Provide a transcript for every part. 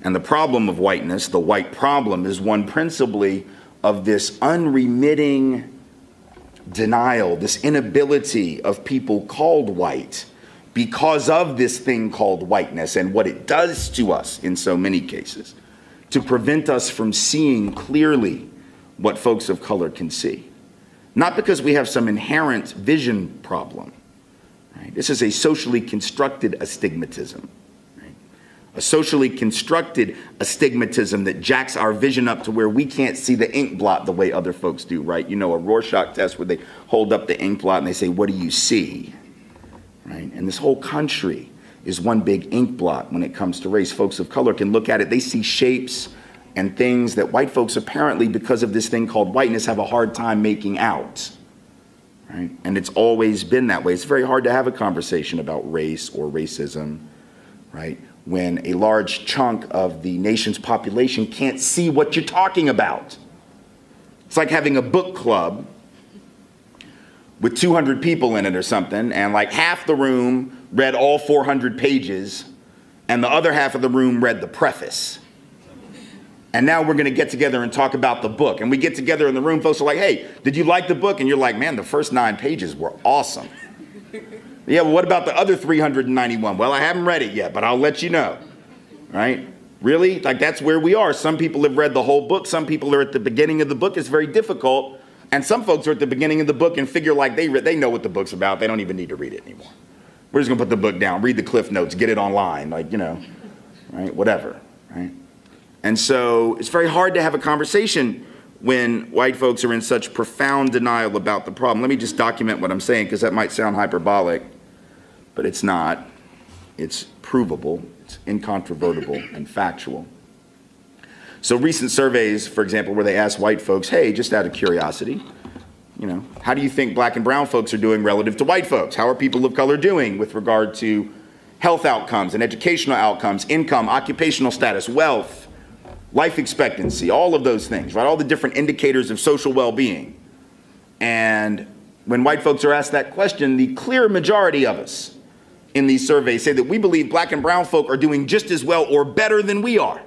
And the problem of whiteness, the white problem, is one principally of this unremitting denial, this inability of people called white because of this thing called whiteness and what it does to us in so many cases, to prevent us from seeing clearly what folks of color can see. Not because we have some inherent vision problem. Right? This is a socially constructed astigmatism. Right? A socially constructed astigmatism that jacks our vision up to where we can't see the ink blot the way other folks do, right? You know, a Rorschach test where they hold up the ink blot and they say, what do you see? Right? And this whole country is one big ink blot when it comes to race. Folks of color can look at it, they see shapes and things that white folks apparently, because of this thing called whiteness, have a hard time making out. Right? And it's always been that way. It's very hard to have a conversation about race or racism, right, when a large chunk of the nation's population can't see what you're talking about. It's like having a book club with 200 people in it or something, and like half the room read all 400 pages, and the other half of the room read the preface. And now we're gonna get together and talk about the book. And we get together in the room, folks are like, hey, did you like the book? And you're like, man, the first 9 pages were awesome. Yeah, well, what about the other 391? Well, I haven't read it yet, but I'll let you know, right? Really? Like, that's where we are. Some people have read the whole book. Some people are at the beginning of the book. It's very difficult. And some folks are at the beginning of the book and figure like they know what the book's about. They don't even need to read it anymore. We're just gonna put the book down, read the cliff notes, get it online, like, you know, right? Whatever, right? And so it's very hard to have a conversation when white folks are in such profound denial about the problem. Let me just document what I'm saying, because that might sound hyperbolic, but it's not. It's provable, it's incontrovertible and factual. So recent surveys, for example, where they ask white folks, hey, just out of curiosity, you know, how do you think black and brown folks are doing relative to white folks? How are people of color doing with regard to health outcomes and educational outcomes, income, occupational status, wealth, life expectancy, all of those things, right? All the different indicators of social well-being. And when white folks are asked that question, the clear majority of us in these surveys say that we believe black and brown folk are doing just as well or better than we are,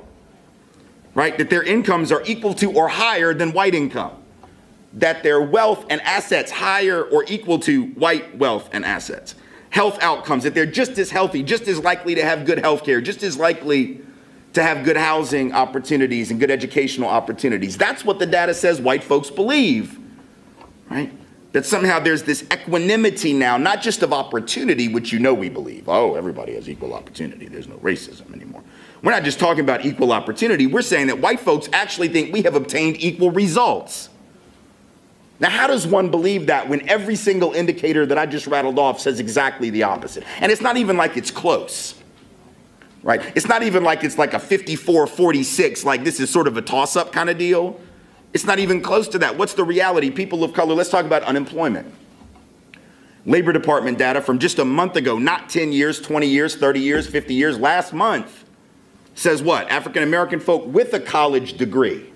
right? That their incomes are equal to or higher than white income, that their wealth and assets higher or equal to white wealth and assets. Health outcomes, that they're just as healthy, just as likely to have good health care, just as likely to have good housing opportunities and good educational opportunities. That's what the data says white folks believe, right? That somehow there's this equanimity now, not just of opportunity, which you know we believe. Oh, everybody has equal opportunity. There's no racism anymore. We're not just talking about equal opportunity. We're saying that white folks actually think we have obtained equal results. Now, how does one believe that when every single indicator that I just rattled off says exactly the opposite? And it's not even like it's close. Right? It's not even like it's like a 54-46, like this is sort of a toss-up kind of deal. It's not even close to that. What's the reality? People of color, let's talk about unemployment. Labor Department data from just a month ago, not 10 years, 20 years, 30 years, 50 years, last month, says what? African-American folk with a college degree,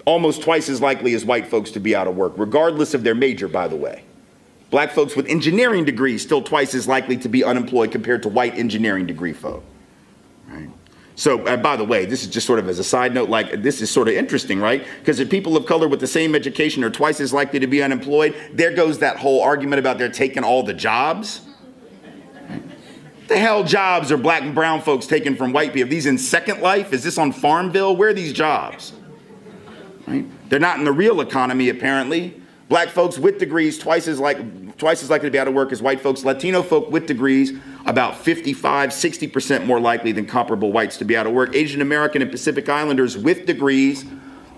almost twice as likely as white folks to be out of work, regardless of their major, by the way. Black folks with engineering degrees still twice as likely to be unemployed compared to white engineering degree folk. Right. So, by the way, this is just sort of as a side note, like this is sort of interesting, right? Because if people of color with the same education are twice as likely to be unemployed, there goes that whole argument about they're taking all the jobs. Right. The hell jobs are black and brown folks taking from white people? Are these in Second Life? Is this on Farmville? Where are these jobs? Right? They're not in the real economy, apparently. Black folks with degrees twice as likely to be out of work as white folks. Latino folk with degrees about 55-60% more likely than comparable whites to be out of work. Asian American and Pacific Islanders with degrees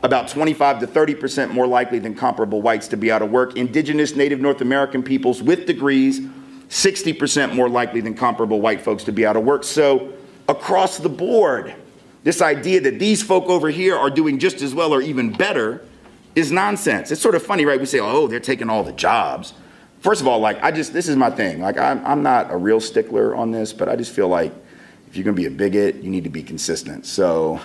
about 25 to 30% more likely than comparable whites to be out of work. Indigenous Native North American peoples with degrees 60% more likely than comparable white folks to be out of work. So across the board, this idea that these folk over here are doing just as well or even better is nonsense. It's sort of funny, right? We say, oh, they're taking all the jobs. First of all, like, this is my thing. Like, I'm not a real stickler on this, but I just feel like if you're gonna be a bigot, you need to be consistent. So,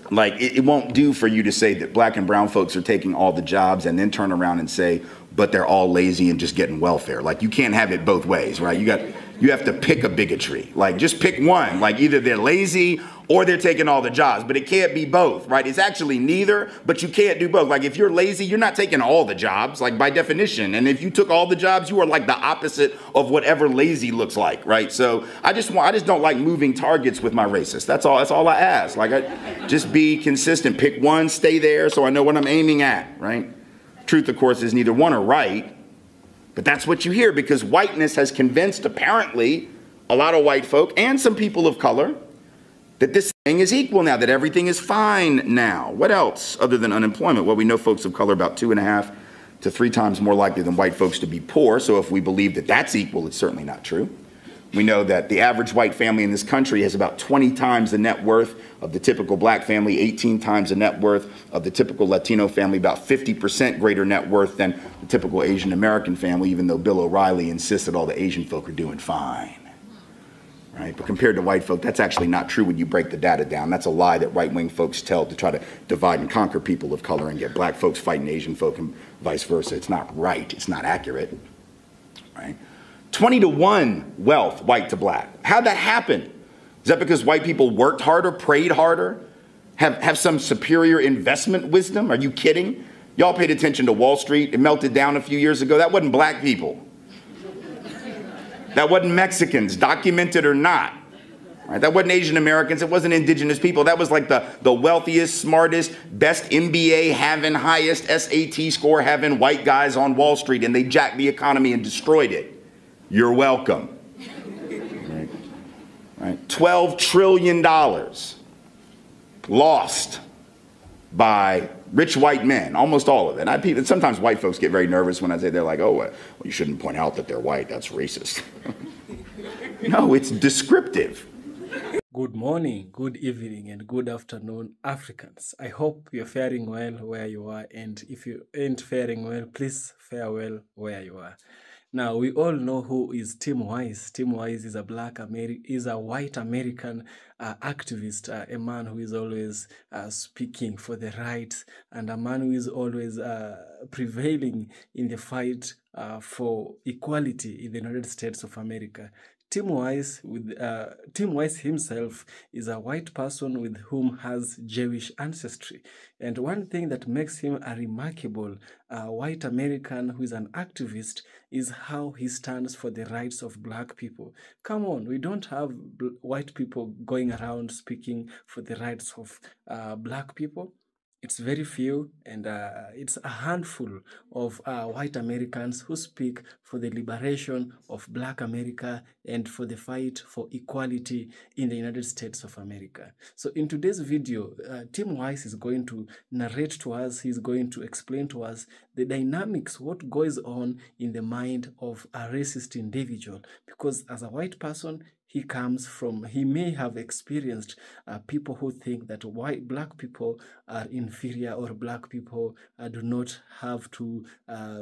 like, it won't do for you to say that black and brown folks are taking all the jobs and then turn around and say, but they're all lazy and just getting welfare. Like, you can't have it both ways, right? You You have to pick a bigotry. Like, just pick one. Like, either they're lazy or they're taking all the jobs, but it can't be both, right? It's actually neither, but you can't do both. Like, if you're lazy, you're not taking all the jobs, like, by definition. And if you took all the jobs, you are like the opposite of whatever lazy looks like, right? So I just don't like moving targets with my racist. That's all I ask. Like, just be consistent. Pick one, stay there, so I know what I'm aiming at, right? Truth, of course, is neither one are right, but that's what you hear, because whiteness has convinced, apparently, a lot of white folk and some people of color that this thing is equal now, that everything is fine now. What else other than unemployment? Well, we know folks of color are about 2.5 to 3 times more likely than white folks to be poor. So if we believe that that's equal, it's certainly not true. We know that the average white family in this country has about 20 times the net worth of the typical black family, 18 times the net worth of the typical Latino family, about 50% greater net worth than the typical Asian American family, even though Bill O'Reilly insists that all the Asian folk are doing fine. Right? But compared to white folk, that's actually not true when you break the data down. That's a lie that right-wing folks tell to try to divide and conquer people of color and get black folks fighting Asian folk and vice versa. It's not right. It's not accurate. Right? 20-to-1 wealth, white to black. How'd that happen? Is that because white people worked harder, prayed harder, have some superior investment wisdom? Are you kidding? Y'all paid attention to Wall Street. It melted down a few years ago. That wasn't black people. That wasn't Mexicans, documented or not. Right? That wasn't Asian Americans. It wasn't indigenous people. That was like the wealthiest, smartest, best MBA having, highest SAT score having white guys on Wall Street, and they jacked the economy and destroyed it. You're welcome. Right? $12 trillion lost by rich white men, almost all of it. Sometimes white folks get very nervous when I say, they're like, oh, well, you shouldn't point out that they're white. That's racist. No, it's descriptive. Good morning, good evening, and good afternoon, Africans. I hope you're faring well where you are, and if you ain't faring well, please fare well where you are. Now, we all know who is Tim Weiss. Tim Weiss is a white American activist, a man who is always speaking for the rights, and a man who is always prevailing in the fight for equality in the United States of America. Tim Weiss himself is a white person with whom has Jewish ancestry. And one thing that makes him a remarkable white American who is an activist is how he stands for the rights of black people. Come on, we don't have white people going around speaking for the rights of black people. It's very few, and it's a handful of white Americans who speak for the liberation of black America and for the fight for equality in the United States of America. So in today's video, Tim Weiss is going to narrate to us, he's going to explain to us the dynamics, what goes on in the mind of a racist individual. Because as a white person, he may have experienced people who think that black people are inferior, or black people do not have to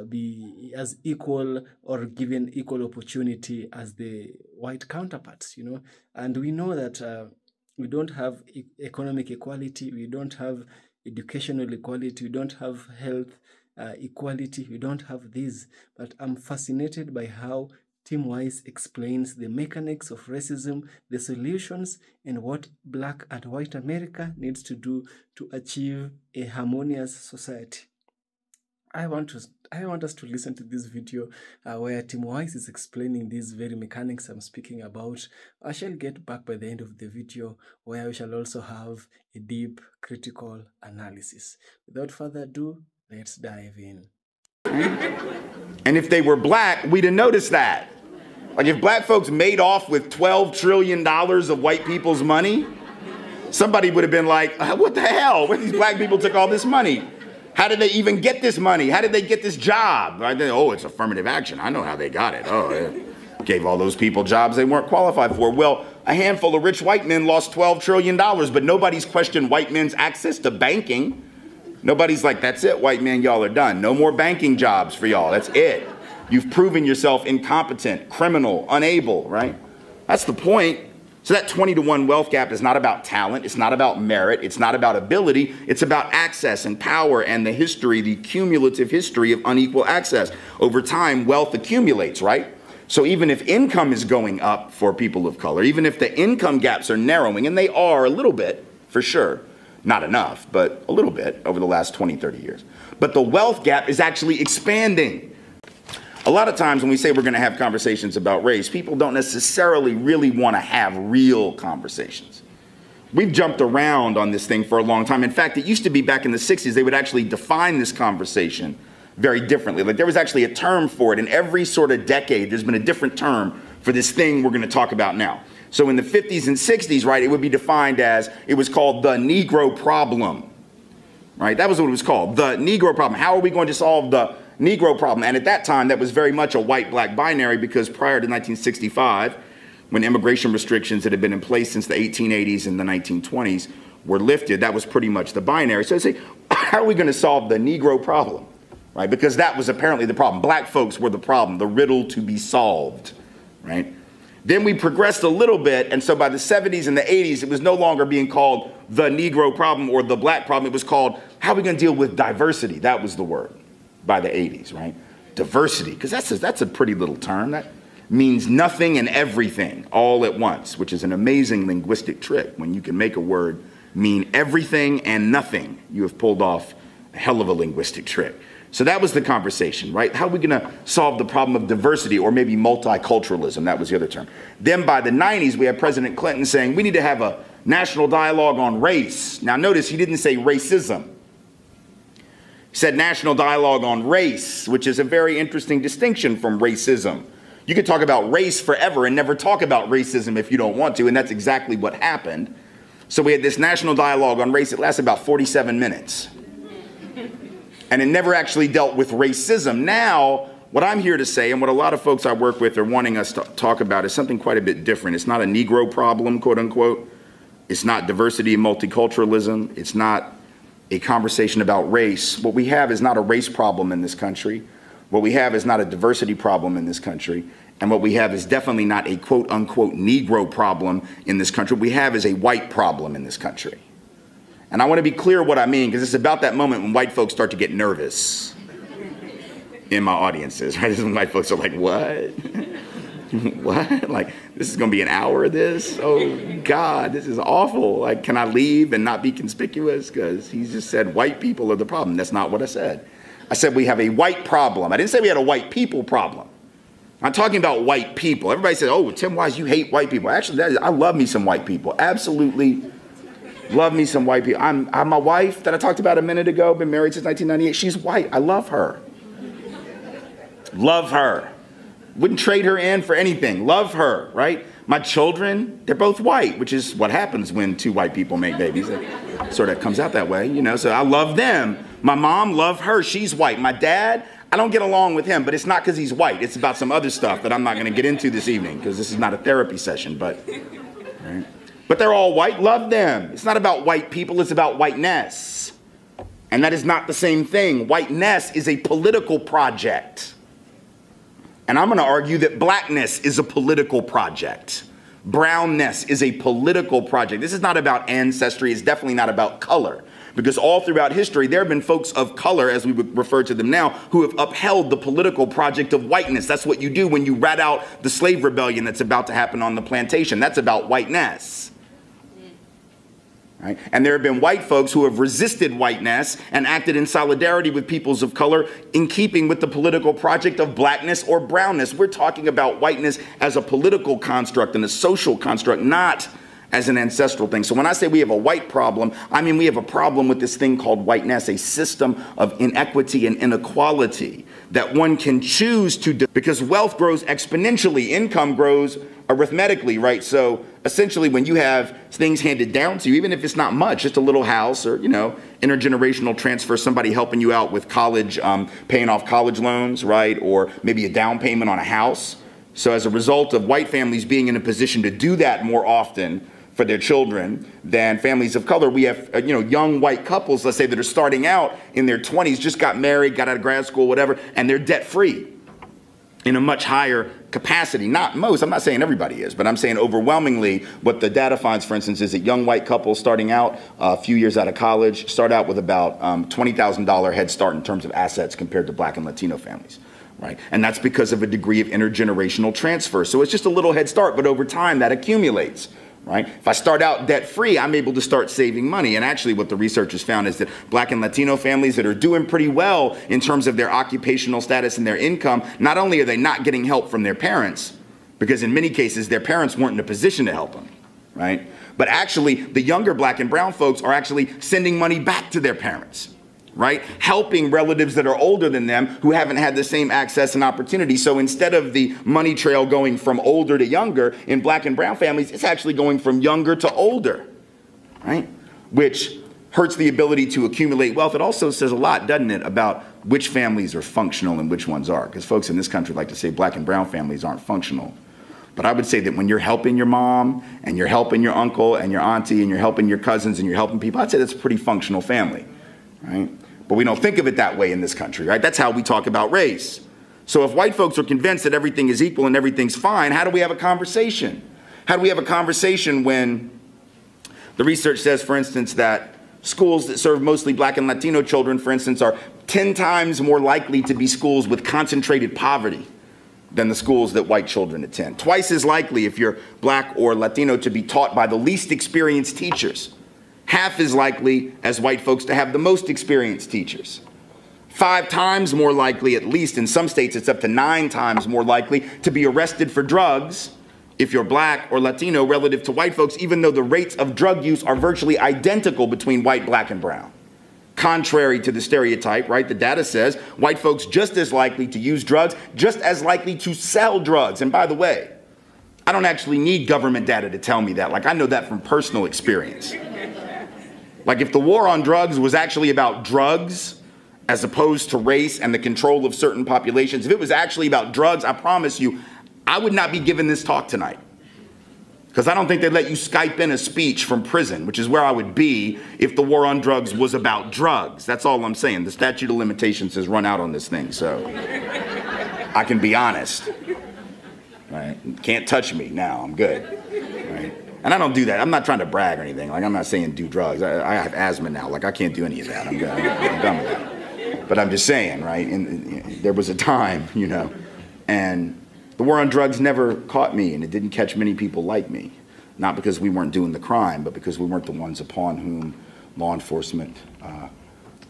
be as equal or given equal opportunity as the white counterparts, you know. And we know that we don't have economic equality, we don't have educational equality, we don't have health equality, we don't have these. But I'm fascinated by how Tim Weiss explains the mechanics of racism, the solutions, and what black and white America needs to do to achieve a harmonious society. I want us to listen to this video where Tim Weiss is explaining these very mechanics I'm speaking about. I shall get back by the end of the video where we shall also have a deep critical analysis. Without further ado, let's dive in. And if they were black, we'd have noticed that. Like, if black folks made off with $12 trillion of white people's money, somebody would have been like, what the hell? Where these black people took all this money? How did they even get this money? How did they get this job? Oh, it's affirmative action. I know how they got it. Oh, it gave all those people jobs they weren't qualified for. Well, a handful of rich white men lost $12 trillion, but nobody's questioned white men's access to banking. Nobody's like, that's it, white men, y'all are done. No more banking jobs for y'all. That's it. You've proven yourself incompetent, criminal, unable, right? That's the point. So that 20-to-1 wealth gap is not about talent. It's not about merit. It's not about ability. It's about access and power and the history, the cumulative history of unequal access. Over time, wealth accumulates, right? So even if income is going up for people of color, even if the income gaps are narrowing, and they are a little bit, for sure, not enough, but a little bit over the last 20, 30 years. But the wealth gap is actually expanding. A lot of times when we say we're going to have conversations about race, people don't necessarily really want to have real conversations. We've jumped around on this thing for a long time. In fact, it used to be back in the 60s, they would actually define this conversation very differently. Like there was actually a term for it. In every sort of decade, there's been a different term for this thing we're going to talk about now. So in the 50s and 60s, right, it would be defined as, it was called the Negro Problem, right? That was what it was called, the Negro Problem. How are we going to solve the Negro problem? And at that time, that was very much a white-black binary, because prior to 1965, when immigration restrictions that had been in place since the 1880s and the 1920s were lifted, that was pretty much the binary. So I say, how are we going to solve the Negro problem, right? Because that was apparently the problem. Black folks were the problem, the riddle to be solved, right? Then we progressed a little bit, and so by the 70s and the 80s, it was no longer being called the Negro problem or the black problem. It was called, how are we going to deal with diversity? That was the word by the 80s, right? Diversity, because that's a pretty little term. That means nothing and everything all at once, which is an amazing linguistic trick. When you can make a word mean everything and nothing, you have pulled off a hell of a linguistic trick. So that was the conversation, right? How are we going to solve the problem of diversity, or maybe multiculturalism? That was the other term. Then by the 90s, we had President Clinton saying we need to have a national dialogue on race. Now notice he didn't say racism. He said national dialogue on race, which is a very interesting distinction from racism. You could talk about race forever and never talk about racism if you don't want to, and that's exactly what happened. So we had this national dialogue on race. It lasted about 47 minutes. And it never actually dealt with racism. Now, what I'm here to say, and what a lot of folks I work with are wanting us to talk about, is something quite a bit different. It's not a Negro problem, quote unquote. It's not diversity and multiculturalism. It's not a conversation about race. What we have is not a race problem in this country. What we have is not a diversity problem in this country. And what we have is definitely not a quote unquote Negro problem in this country. What we have is a white problem in this country. And I want to be clear what I mean, because it's about that moment when white folks start to get nervous in my audiences, right? This is when white folks are like, what? What? Like, this is going to be an hour of this? Oh, God, this is awful. Like, can I leave and not be conspicuous? Because he just said white people are the problem. That's not what I said. I said we have a white problem. I didn't say we had a white people problem. I'm talking about white people. Everybody said, oh, Tim Weiss, you hate white people. Actually, I love me some white people. Absolutely love me some white people. I'm my wife that I talked about a minute ago, been married since 1998. She's white. I love her. Love her. Wouldn't trade her in for anything. Love her, right? My children, they're both white, which is what happens when two white people make babies. It sort of comes out that way, you know, so I love them. My mom, love her. She's white. My dad, I don't get along with him, but it's not because he's white. It's about some other stuff that I'm not going to get into this evening, because this is not a therapy session, but... Right? But they're all white, love them. It's not about white people, it's about whiteness. And that is not the same thing. Whiteness is a political project. And I'm going to argue that blackness is a political project. Brownness is a political project. This is not about ancestry, it's definitely not about color. Because all throughout history, there have been folks of color, as we would refer to them now, who have upheld the political project of whiteness. That's what you do when you rat out the slave rebellion that's about to happen on the plantation. That's about whiteness. Right? And there have been white folks who have resisted whiteness and acted in solidarity with peoples of color in keeping with the political project of blackness or brownness. We're talking about whiteness as a political construct and a social construct, not as an ancestral thing. So when I say we have a white problem, I mean we have a problem with this thing called whiteness, a system of inequity and inequality that one can choose to do, because wealth grows exponentially, income grows arithmetically, right? So essentially when you have things handed down to you, even if it's not much, just a little house or, you know, intergenerational transfer, somebody helping you out with college, paying off college loans, right? Or maybe a down payment on a house. So as a result of white families being in a position to do that more often for their children than families of color, we have, you know, young white couples, let's say, that are starting out in their 20s, just got married, got out of grad school, whatever, and they're debt-free in a much higher capacity. Not most, I'm not saying everybody is, but I'm saying overwhelmingly what the data finds, for instance, is that young white couples starting out a few years out of college start out with about $20,000 head start in terms of assets compared to black and Latino families. right? And that's because of a degree of intergenerational transfer. So it's just a little head start, but over time that accumulates, right? If I start out debt-free, I'm able to start saving money. And actually what the researchers found is that Black and Latino families that are doing pretty well in terms of their occupational status and their income, not only are they not getting help from their parents, because in many cases their parents weren't in a position to help them, right? But actually the younger Black and brown folks are actually sending money back to their parents, right? Helping relatives that are older than them who haven't had the same access and opportunity. So instead of the money trail going from older to younger, in Black and brown families, it's actually going from younger to older, right? Which hurts the ability to accumulate wealth. It also says a lot, doesn't it, about which families are functional and which ones are. Because folks in this country like to say Black and brown families aren't functional. But I would say that when you're helping your mom and you're helping your uncle and your auntie and you're helping your cousins and you're helping people, I'd say that's a pretty functional family, right? But we don't think of it that way in this country, right? That's how we talk about race. So if white folks are convinced that everything is equal and everything's fine, how do we have a conversation? How do we have a conversation when the research says, for instance, that schools that serve mostly Black and Latino children, for instance, are 10 times more likely to be schools with concentrated poverty than the schools that white children attend? Twice as likely if you're Black or Latino to be taught by the least experienced teachers. Half as likely as white folks to have the most experienced teachers. 5 times more likely, at least in some states it's up to 9 times more likely to be arrested for drugs if you're Black or Latino relative to white folks, even though the rates of drug use are virtually identical between white, Black, and brown. Contrary to the stereotype, right? The data says white folks just as likely to use drugs, just as likely to sell drugs. And by the way, I don't actually need government data to tell me that. Like, I know that from personal experience. Like, if the war on drugs was actually about drugs as opposed to race and the control of certain populations, if it was actually about drugs, I promise you, I would not be giving this talk tonight. Because I don't think they'd let you Skype in a speech from prison, which is where I would be if the war on drugs was about drugs. That's all I'm saying. The statute of limitations has run out on this thing, so I can be honest. Right? Can't touch me now, I'm good. Right? And I don't do that. I'm not trying to brag or anything. Like, I'm not saying do drugs. I have asthma now. Like, I can't do any of that. I'm done with that. But I'm just saying, right? And there was a time, you know, and the war on drugs never caught me, and it didn't catch many people like me. Not because we weren't doing the crime, but because we weren't the ones upon whom law enforcement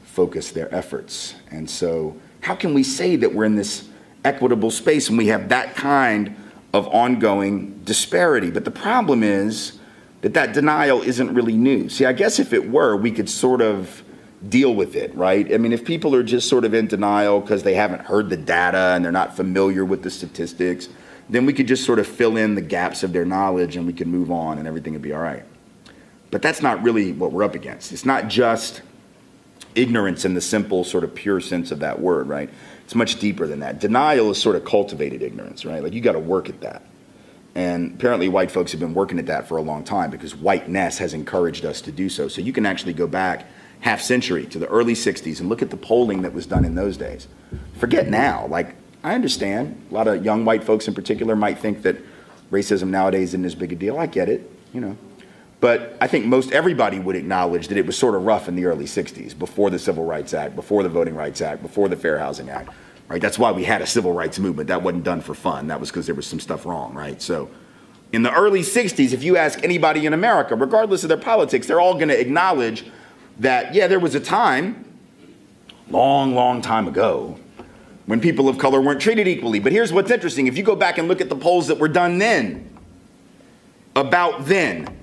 focused their efforts. And so how can we say that we're in this equitable space when we have that kind of ongoing disparity? But the problem is that that denial isn't really new. See, I guess if it were, we could sort of deal with it, right? I mean, if people are just sort of in denial because they haven't heard the data and they're not familiar with the statistics, then we could just sort of fill in the gaps of their knowledge and we can move on and everything would be all right. But that's not really what we're up against. It's not just ignorance in the simple sort of pure sense of that word, right? It's much deeper than that. Denial is sort of cultivated ignorance, right? Like, you got to work at that. And apparently white folks have been working at that for a long time because whiteness has encouraged us to do so. So you can actually go back half century to the early 60s and look at the polling that was done in those days. Forget now. Like, I understand a lot of young white folks in particular might think that racism nowadays isn't as big a deal. I get it, you know. But I think most everybody would acknowledge that it was sort of rough in the early 60s, before the Civil Rights Act, before the Voting Rights Act, before the Fair Housing Act, right? That's why we had a civil rights movement. That wasn't done for fun. That was because there was some stuff wrong, right? So in the early 60s, if you ask anybody in America, regardless of their politics, they're all going to acknowledge that, yeah, there was a time, long time ago, when people of color weren't treated equally. But here's what's interesting. If you go back and look at the polls that were done then, about then,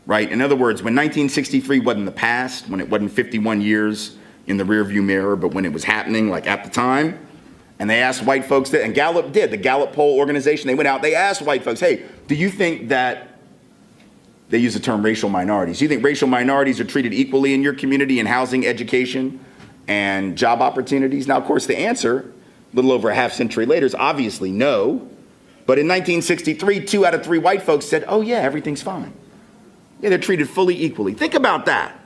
right? In other words, when 1963 wasn't the past, when it wasn't 51 years in the rearview mirror, but when it was happening, like at the time, and they asked white folks that, and Gallup did, the Gallup poll organization, they went out, they asked white folks, hey, do you think that, they use the term racial minorities, do you think racial minorities are treated equally in your community in housing, education, and job opportunities? Now, of course, the answer, a little over a half century later, is obviously no. But in 1963, 2 out of 3 white folks said, oh yeah, everything's fine. Yeah, they're treated fully equally. Think about that.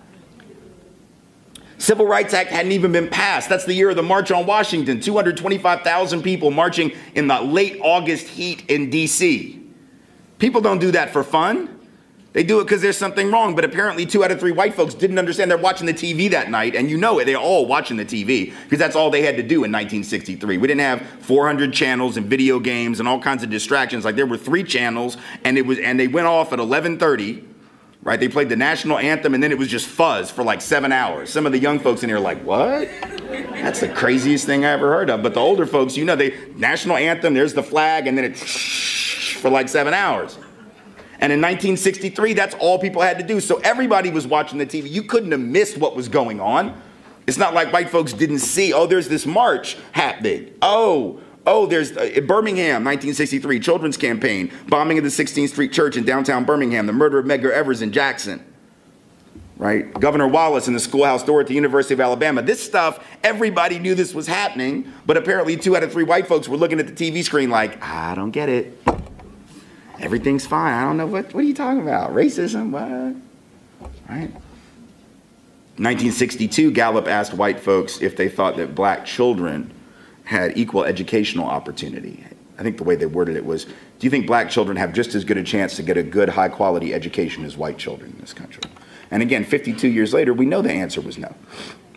Civil Rights Act hadn't even been passed. That's the year of the March on Washington. 225,000 people marching in the late August heat in DC. People don't do that for fun. They do it because there's something wrong, but apparently 2 out of 3 white folks didn't understand. They're watching the TV that night, and you know it, they're all watching the TV, because that's all they had to do in 1963. We didn't have 400 channels and video games and all kinds of distractions. Like, there were 3 channels, and they went off at 11:30, right? They played the national anthem, and then it was just fuzz for like 7 hours. Some of the young folks in here are like, what? That's the craziest thing I ever heard of. But the older folks, you know, national anthem, there's the flag, and then it's for like 7 hours. And in 1963, that's all people had to do. So everybody was watching the TV. You couldn't have missed what was going on. It's not like white folks didn't see, oh, there's this march happening. Oh, there's Birmingham, 1963, children's campaign, bombing of the 16th Street Church in downtown Birmingham, the murder of Medgar Evers in Jackson, right? Governor Wallace in the schoolhouse door at the University of Alabama. This stuff, everybody knew this was happening, but apparently 2 out of 3 white folks were looking at the TV screen like, I don't get it. Everything's fine. I don't know, what are you talking about? Racism, what? Right? 1962, Gallup asked white folks if they thought that black children had equal educational opportunity. I think the way they worded it was, do you think black children have just as good a chance to get a good, high-quality education as white children in this country? And again, 52 years later, we know the answer was no.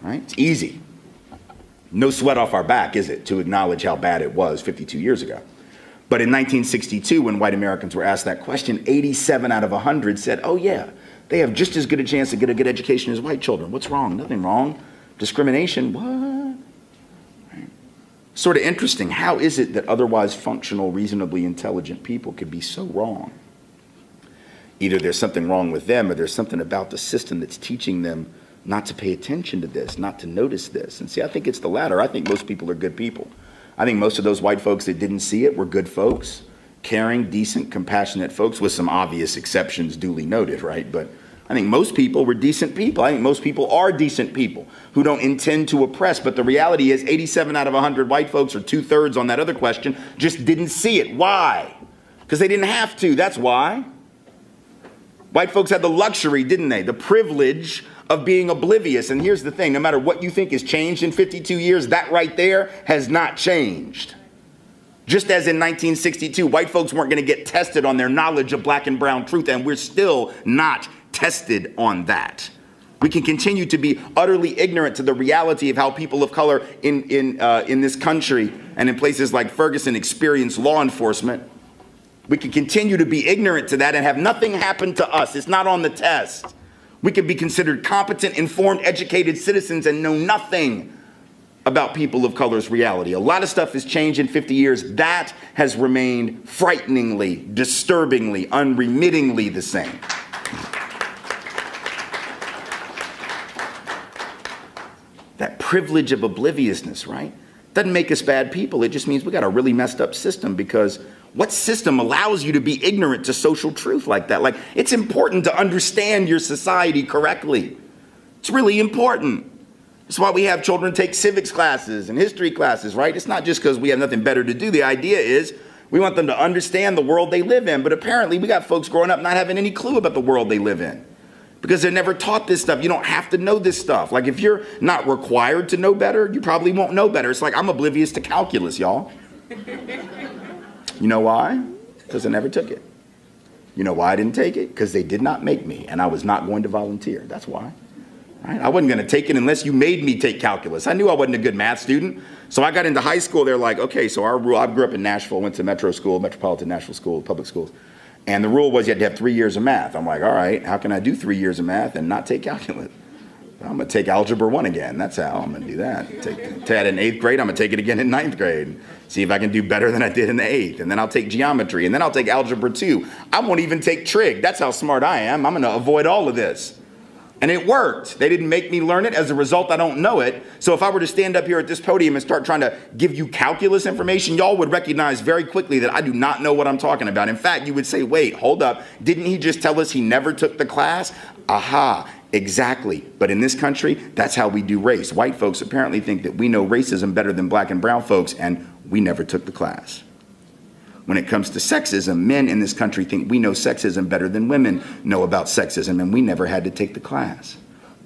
Right? It's easy. No sweat off our back, is it, to acknowledge how bad it was 52 years ago. But in 1962, when white Americans were asked that question, 87 out of 100 said, oh yeah, they have just as good a chance to get a good education as white children. What's wrong? Nothing wrong. Discrimination, what? Right. Sort of interesting. How is it that otherwise functional, reasonably intelligent people could be so wrong? Either there's something wrong with them, or there's something about the system that's teaching them not to pay attention to this, not to notice this. And see, I think it's the latter. I think most people are good people. I think most of those white folks that didn't see it were good folks, caring, decent, compassionate folks, with some obvious exceptions duly noted, right? But I think most people were decent people. I think most people are decent people who don't intend to oppress. But the reality is 87 out of 100 white folks, or 2/3 on that other question, just didn't see it. Why? Because they didn't have to. That's why. White folks had the luxury, didn't they? The privilege of being oblivious. And here's the thing, no matter what you think has changed in 52 years, that right there has not changed. Just as in 1962, white folks weren't going to get tested on their knowledge of black and brown truth, and we're still not tested on that. We can continue to be utterly ignorant to the reality of how people of color in this country and in places like Ferguson experience law enforcement. We can continue to be ignorant to that and have nothing happen to us. It's not on the test. We can be considered competent, informed, educated citizens and know nothing about people of color's reality. A lot of stuff has changed in 50 years. That has remained frighteningly, disturbingly, unremittingly the same. That privilege of obliviousness, right? Doesn't make us bad people. It just means we got a really messed up system, because what system allows you to be ignorant to social truth like that? Like, it's important to understand your society correctly. It's really important. That's why we have children take civics classes and history classes, right? It's not just because we have nothing better to do. The idea is we want them to understand the world they live in. But apparently we got folks growing up not having any clue about the world they live in, because they're never taught this stuff. You don't have to know this stuff. Like, if you're not required to know better, you probably won't know better. It's like, I'm oblivious to calculus, y'all. You know why? Because I never took it. You know why I didn't take it? Because they did not make me, and I was not going to volunteer. That's why. Right? I wasn't going to take it unless you made me take calculus. I knew I wasn't a good math student. So I got into high school. They're like, okay, so our rule, I grew up in Nashville, went to Metro School, Metropolitan National School, public schools. And the rule was you had to have 3 years of math. I'm like, all right, how can I do 3 years of math and not take calculus? I'm going to take Algebra 1 again. That's how I'm going to do that. Take it in 8th grade. I'm going to take it again in 9th grade. See if I can do better than I did in the 8th. And then I'll take geometry. And then I'll take Algebra 2. I won't even take trig. That's how smart I am. I'm going to avoid all of this. And it worked. They didn't make me learn it. As a result, I don't know it. So if I were to stand up here at this podium and start trying to give you calculus information, y'all would recognize very quickly that I do not know what I'm talking about. In fact, you would say, wait, hold up. Didn't he just tell us he never took the class? Aha, exactly. But in this country, that's how we do race. White folks apparently think that we know racism better than black and brown folks, and we never took the class. When it comes to sexism, men in this country think we know sexism better than women know about sexism, and we never had to take the class.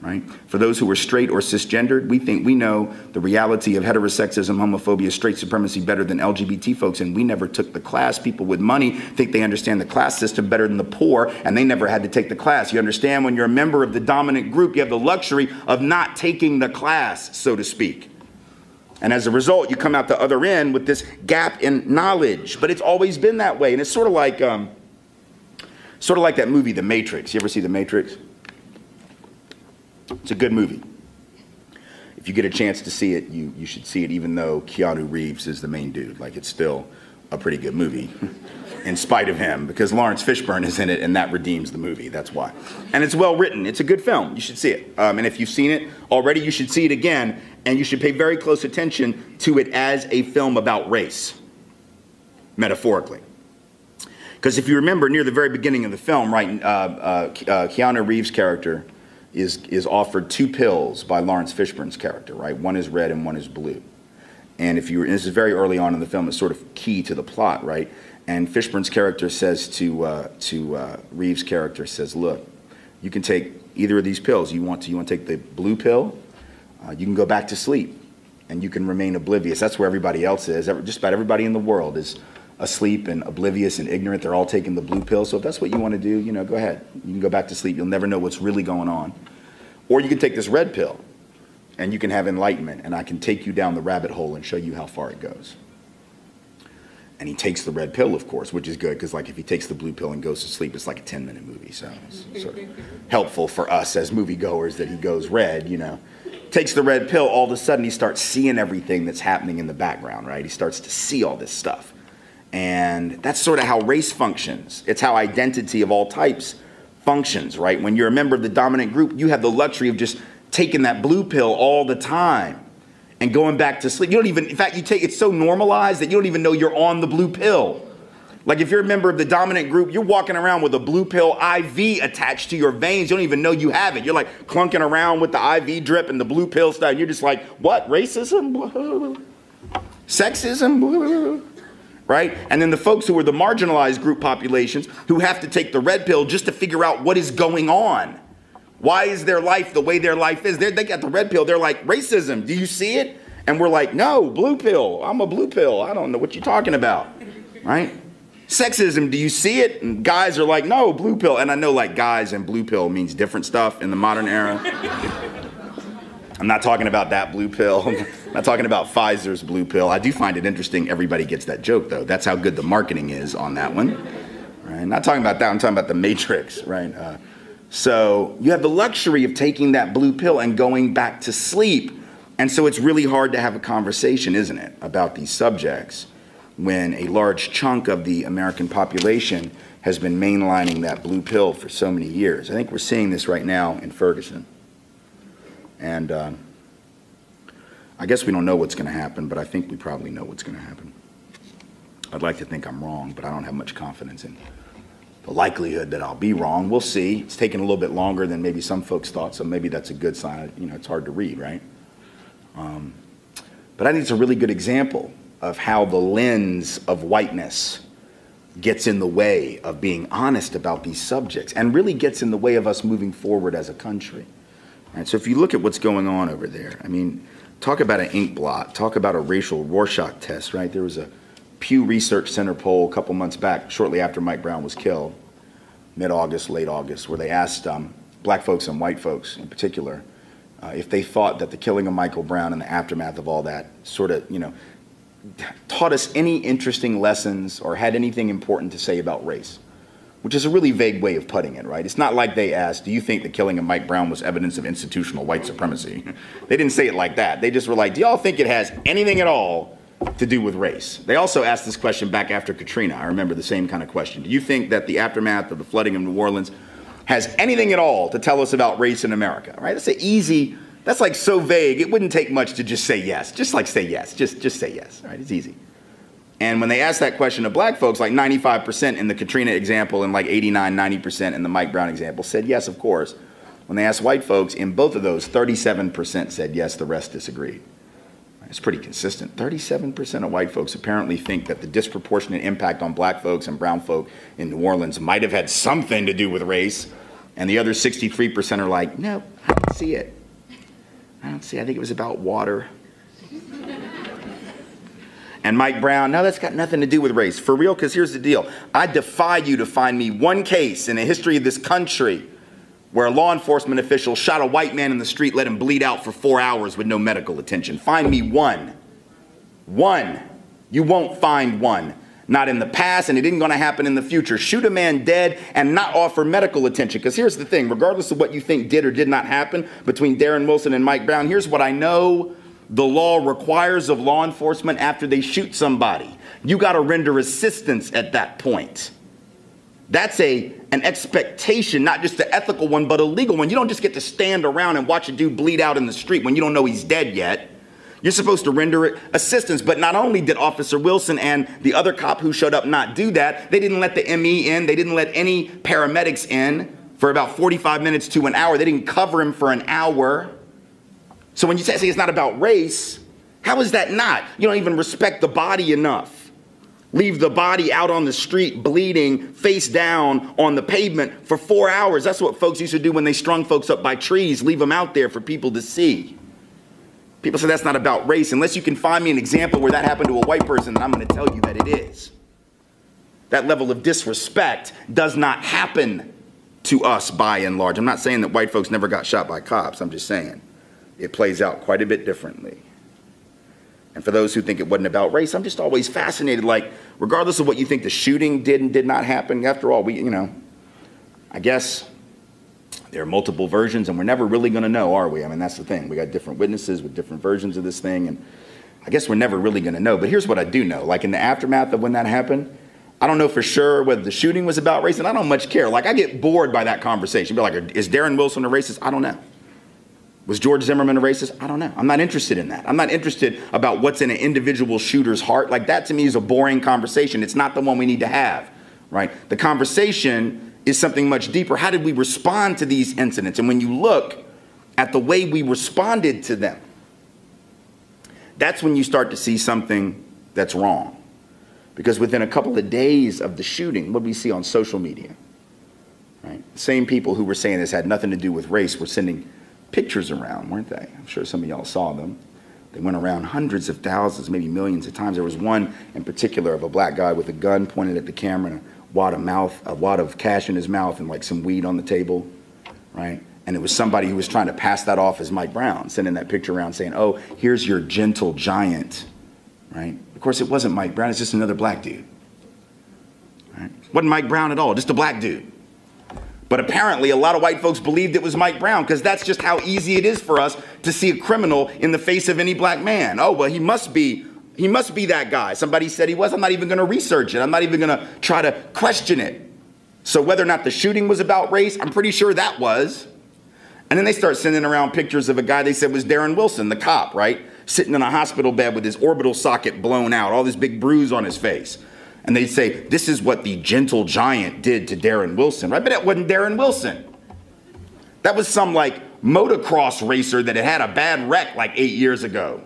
right? For those who are straight or cisgendered, we think we know the reality of heterosexism, homophobia, straight supremacy better than LGBT folks, and we never took the class. People with money think they understand the class system better than the poor, and they never had to take the class. You understand, when you're a member of the dominant group, you have the luxury of not taking the class, so to speak. And as a result, you come out the other end with this gap in knowledge. But it's always been that way, and it's sort of like that movie, The Matrix. You ever see The Matrix? It's a good movie. If you get a chance to see it, you should see it, even though Keanu Reeves is the main dude. Like, it's still a pretty good movie, in spite of him, because Lawrence Fishburne is in it, and that redeems the movie. That's why. And it's well written. It's a good film. You should see it. And if you've seen it already, you should see it again, and you should pay very close attention to it as a film about race, metaphorically. Because if you remember, near the very beginning of the film, right, Keanu Reeves' character is offered 2 pills by Lawrence Fishburne's character, right? One is red and one is blue. And if you were, this is very early on in the film, it's sort of key to the plot, right? And Fishburne's character says to Reeves' character, says, look, you can take either of these pills. You want to take the blue pill, you can go back to sleep and you can remain oblivious. That's where everybody else is. Just about everybody in the world is asleep and oblivious and ignorant. They're all taking the blue pill. So if that's what you want to do, go ahead. You can go back to sleep. You'll never know what's really going on. Or you can take this red pill and you can have enlightenment, and I can take you down the rabbit hole and show you how far it goes. And he takes the red pill, of course, which is good, because like if he takes the blue pill and goes to sleep, it's like a 10-minute movie. So it's sort of helpful for us as moviegoers that he goes red, Takes the red pill, all of a sudden he starts seeing everything that's happening in the background, right? He starts to see all this stuff. And that's sort of how race functions. It's how identity of all types functions, right? When you're a member of the dominant group, you have the luxury of just taking that blue pill all the time and going back to sleep. You don't even, in fact, it's so normalized that you don't even know you're on the blue pill. Like if you're a member of the dominant group, you're walking around with a blue pill IV attached to your veins. You don't even know you have it. You're like clunking around with the IV drip and the blue pill stuff. And you're just like, what? Racism? Sexism? Right? And then the folks who are the marginalized group populations who have to take the red pill just to figure out what is going on. Why is their life the way their life is? They got the red pill. They're like, racism, do you see it? And we're like, no, blue pill. I'm a blue pill. I don't know what you're talking about. Right? Sexism, do you see it? And guys are like, no, blue pill. And I know like guys and blue pill means different stuff in the modern era. I'm not talking about that blue pill. I'm not talking about Pfizer's blue pill. I do find it interesting everybody gets that joke, though. That's how good the marketing is on that one. Right? Not talking about that. I'm talking about the Matrix, right? So you have the luxury of taking that blue pill and going back to sleep. And so it's really hard to have a conversation, isn't it, about these subjects when a large chunk of the American population has been mainlining that blue pill for so many years. I think we're seeing this right now in Ferguson. And I guess we don't know what's going to happen, but I think we probably know what's going to happen. I'd like to think I'm wrong, but I don't have much confidence in the likelihood that I'll be wrong. We'll see. It's taken a little bit longer than maybe some folks thought, so maybe that's a good sign. It's hard to read, right? But I think it's a really good example of how the lens of whiteness gets in the way of being honest about these subjects and really gets in the way of us moving forward as a country. Right? So if you look at what's going on over there, I mean, talk about an ink blot, talk about a racial Rorschach test, right? There was a Pew Research Center poll a couple months back, shortly after Mike Brown was killed, mid-August, late August, where they asked black folks and white folks in particular if they thought that the killing of Michael Brown and the aftermath of all that sort of, taught us any interesting lessons or had anything important to say about race, which is a really vague way of putting it, right? It's not like they asked, do you think the killing of Mike Brown was evidence of institutional white supremacy? They didn't say it like that. They just were like, do y'all think it has anything at all to do with race? They also asked this question back after Katrina. I remember the same kind of question. Do you think that the aftermath of the flooding of New Orleans has anything at all to tell us about race in America, right? That's an easy, that's like so vague, it wouldn't take much to just say yes. Just like say yes, just say yes, right? It's easy. And when they asked that question to black folks, like 95% in the Katrina example and like 89, 90% in the Mike Brown example said yes, of course. When they asked white folks, in both of those, 37% said yes, the rest disagreed. It's pretty consistent. 37% of white folks apparently think that the disproportionate impact on black folks and brown folk in New Orleans might have had something to do with race. And the other 63% are like, no, don't see it. I don't see it. I think it was about water. And Mike Brown, no, that's got nothing to do with race. For real, because here's the deal. I defy you to find me one case in the history of this country where a law enforcement official shot a white man in the street, let him bleed out for 4 hours with no medical attention. Find me one. One. You won't find one. Not in the past, and it isn't going to happen in the future. Shoot a man dead and not offer medical attention. Because here's the thing, regardless of what you think did or did not happen between Darren Wilson and Mike Brown, here's what I know the law requires of law enforcement after they shoot somebody. You got to render assistance at that point. That's an expectation, not just an ethical one, but a legal one. You don't just get to stand around and watch a dude bleed out in the street when you don't know he's dead yet. You're supposed to render assistance. But not only did Officer Wilson and the other cop who showed up not do that, they didn't let the ME in. They didn't let any paramedics in for about 45 minutes to an hour. They didn't cover him for an hour. So when you say it's not about race, how is that not? You don't even respect the body enough. Leave the body out on the street bleeding face down on the pavement for 4 hours. That's what folks used to do when they strung folks up by trees, leave them out there for people to see. People say that's not about race. Unless you can find me an example where that happened to a white person, then I'm going to tell you that it is. That level of disrespect does not happen to us by and large. I'm not saying that white folks never got shot by cops. I'm just saying it plays out quite a bit differently. And for those who think it wasn't about race, I'm just always fascinated, like, regardless of what you think the shooting did and did not happen, after all, I guess there are multiple versions, and we're never really going to know, are we? I mean, that's the thing. We got different witnesses with different versions of this thing, and I guess we're never really going to know. But here's what I do know. Like, in the aftermath of when that happened, I don't know for sure whether the shooting was about race, and I don't much care. Like, I get bored by that conversation. Be like, is Darren Wilson a racist? I don't know. Was George Zimmerman a racist? I don't know. I'm not interested in that. I'm not interested about what's in an individual shooter's heart. Like, that to me is a boring conversation. It's not the one we need to have, right? The conversation is something much deeper. How did we respond to these incidents? And when you look at the way we responded to them, that's when you start to see something that's wrong. Because within a couple of days of the shooting, what do we see on social media? Right? The same people who were saying this had nothing to do with race were sending pictures around, weren't they? I'm sure some of y'all saw them. They went around hundreds of thousands, maybe millions of times. There was one in particular of a black guy with a gun pointed at the camera and a wad of cash in his mouth and like some weed on the table, right? And it was somebody who was trying to pass that off as Mike Brown, sending that picture around saying, oh, here's your gentle giant, right? Of course, it wasn't Mike Brown, it's just another black dude, right? Wasn't Mike Brown at all, just a black dude. But apparently a lot of white folks believed it was Mike Brown because that's just how easy it is for us to see a criminal in the face of any black man. Oh, well, he must be that guy. Somebody said he was. I'm not even going to research it. I'm not even going to try to question it. So whether or not the shooting was about race, I'm pretty sure that was. And then they start sending around pictures of a guy they said was Darren Wilson, the cop, right? Sitting in a hospital bed with his orbital socket blown out, all this big bruise on his face. And they say, this is what the gentle giant did to Darren Wilson, right? But that wasn't Darren Wilson. That was some like motocross racer that had a bad wreck like 8 years ago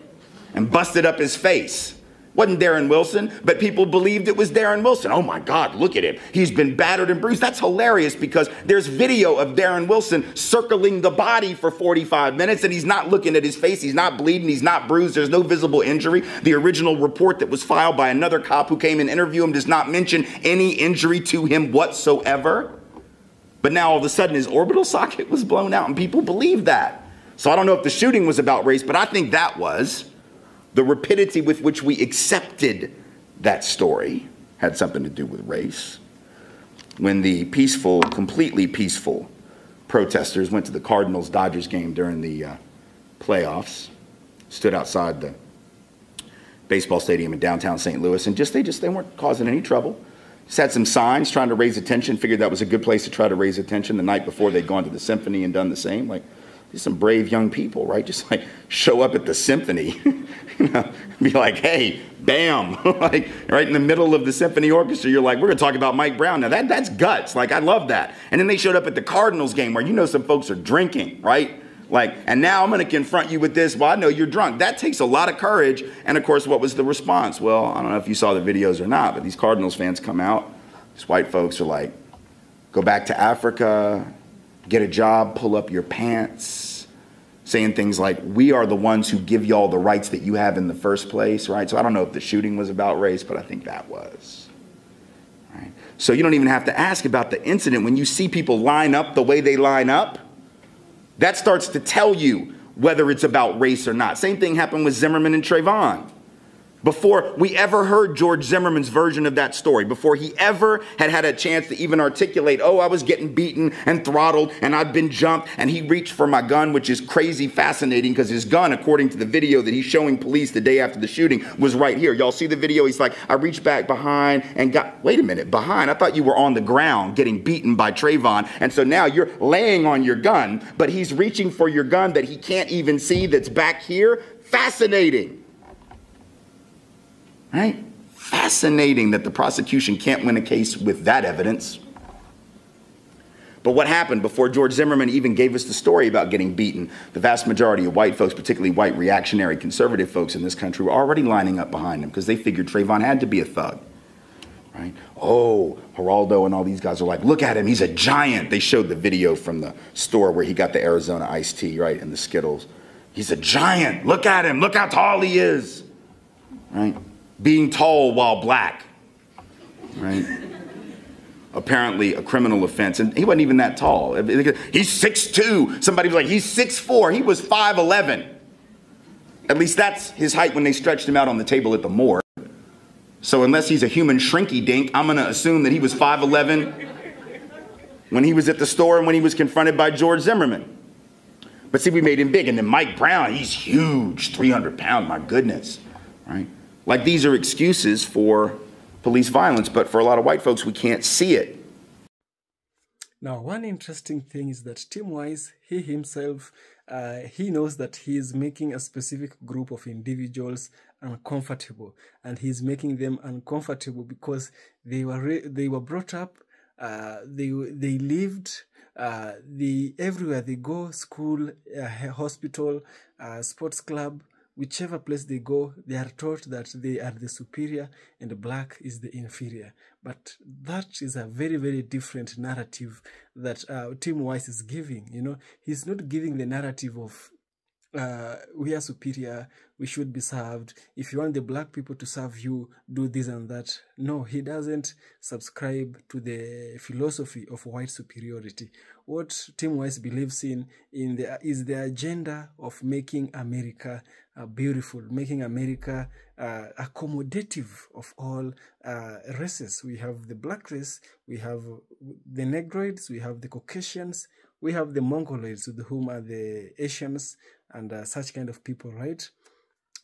and busted up his face. Wasn't Darren Wilson, but people believed it was Darren Wilson. Oh my God, look at him. He's been battered and bruised. That's hilarious because there's video of Darren Wilson circling the body for 45 minutes and he's not looking at his face. He's not bleeding. He's not bruised. There's no visible injury. The original report that was filed by another cop who came and interviewed him does not mention any injury to him whatsoever. But now all of a sudden his orbital socket was blown out and people believe that. So I don't know if the shooting was about race, but I think that was. The rapidity with which we accepted that story had something to do with race. When the peaceful, completely peaceful protesters went to the Cardinals-Dodgers game during the playoffs, stood outside the baseball stadium in downtown St. Louis, and they weren't causing any trouble. Just had some signs trying to raise attention, figured that was a good place to try to raise attention the night before they'd gone to the symphony and done the same. Like, these some brave young people, right? Just like show up at the symphony, be like, hey, bam, like right in the middle of the symphony orchestra, you're like, we're gonna talk about Mike Brown. Now that's guts, like I love that. And then they showed up at the Cardinals game where some folks are drinking, right? Like, and now I'm gonna confront you with this, well, I know you're drunk. That takes a lot of courage. And of course, what was the response? Well, I don't know if you saw the videos or not, but these Cardinals fans come out, these white folks are like, go back to Africa, get a job, pull up your pants, saying things like, we are the ones who give y'all the rights that you have in the first place, right? So I don't know if the shooting was about race, but I think that was. Right? So you don't even have to ask about the incident. When you see people line up the way they line up, that starts to tell you whether it's about race or not. Same thing happened with Zimmerman and Trayvon. Before we ever heard George Zimmerman's version of that story, before he ever had a chance to even articulate, oh, I was getting beaten and throttled and I'd been jumped, and he reached for my gun, which is crazy fascinating because his gun, according to the video that he's showing police the day after the shooting, was right here. Y'all see the video? He's like, I reached back behind and got, wait a minute, behind? I thought you were on the ground getting beaten by Trayvon, and so now you're laying on your gun, but he's reaching for your gun that he can't even see that's back here. Fascinating. Right? Fascinating that the prosecution can't win a case with that evidence. But what happened before George Zimmerman even gave us the story about getting beaten? The vast majority of white folks, particularly white reactionary conservative folks in this country, were already lining up behind him because they figured Trayvon had to be a thug. Right? Oh, Geraldo and all these guys are like, look at him, he's a giant. They showed the video from the store where he got the Arizona iced tea, right, and the Skittles. He's a giant. Look at him. Look how tall he is. Right? Being tall while black, right? Apparently a criminal offense, and he wasn't even that tall. He's 6'2". Somebody was like, he's 6'4". He was 5'11". At least that's his height when they stretched him out on the table at the morgue. So unless he's a human shrinky dink, I'm gonna assume that he was 5'11" when he was at the store and when he was confronted by George Zimmerman. But see, we made him big. And then Mike Brown, he's huge, 300 pounds, my goodness, right? Like, these are excuses for police violence, but for a lot of white folks, we can't see it. Now, one interesting thing is that Tim Weiss, he himself, he knows that he is making a specific group of individuals uncomfortable, and he's making them uncomfortable because they were brought up, they lived, everywhere they go, school, hospital, sports club, whichever place they go, they are taught that they are the superior and black is the inferior. But that is a very, very different narrative that Tim Weiss is giving. You know, he's not giving the narrative of we are superior, we should be served. If you want the black people to serve you, do this and that. No, he doesn't subscribe to the philosophy of white superiority. What Tim Weiss believes in is the agenda of making America beautiful, making America accommodative of all races. We have the black race, we have the Negroids, we have the Caucasians, we have the Mongoloids, with whom are the Asians and such kind of people, right?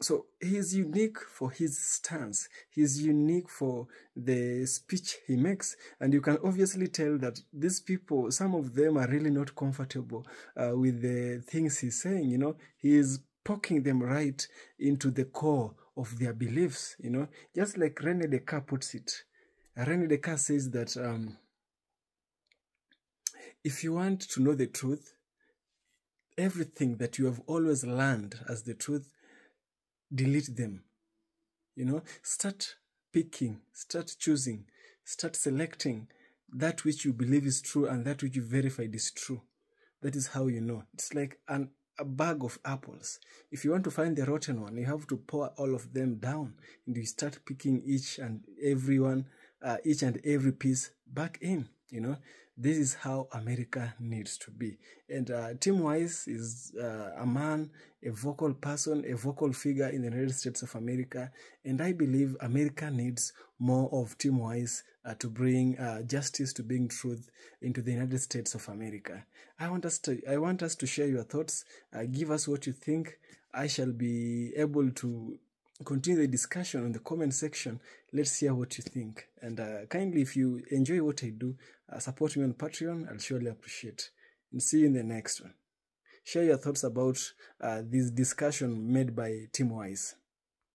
So he is unique for his stance. He is unique for the speech he makes. And you can obviously tell that these people, some of them are really not comfortable with the things he's saying, you know. He is poking them right into the core of their beliefs, you know. Just like René Descartes puts it. René Descartes says that if you want to know the truth, everything that you have always learned as the truth, delete them. You know, start picking, start choosing, start selecting that which you believe is true and that which you verified is true. That is how you know. It's like a bag of apples. If you want to find the rotten one, you have to pour all of them down and you start picking each and every piece back in, you know. This is how America needs to be. And Tim Weiss is a man, a vocal person, a vocal figure in the United States of America. And I believe America needs more of Tim Weiss to bring justice, to bring truth into the United States of America. I want us to share your thoughts. Give us what you think. I shall be able to continue the discussion in the comment section. Let's hear what you think. And kindly, if you enjoy what I do, support me on Patreon. I'll surely appreciate. And see you in the next one. Share your thoughts about this discussion made by Tim Weiss.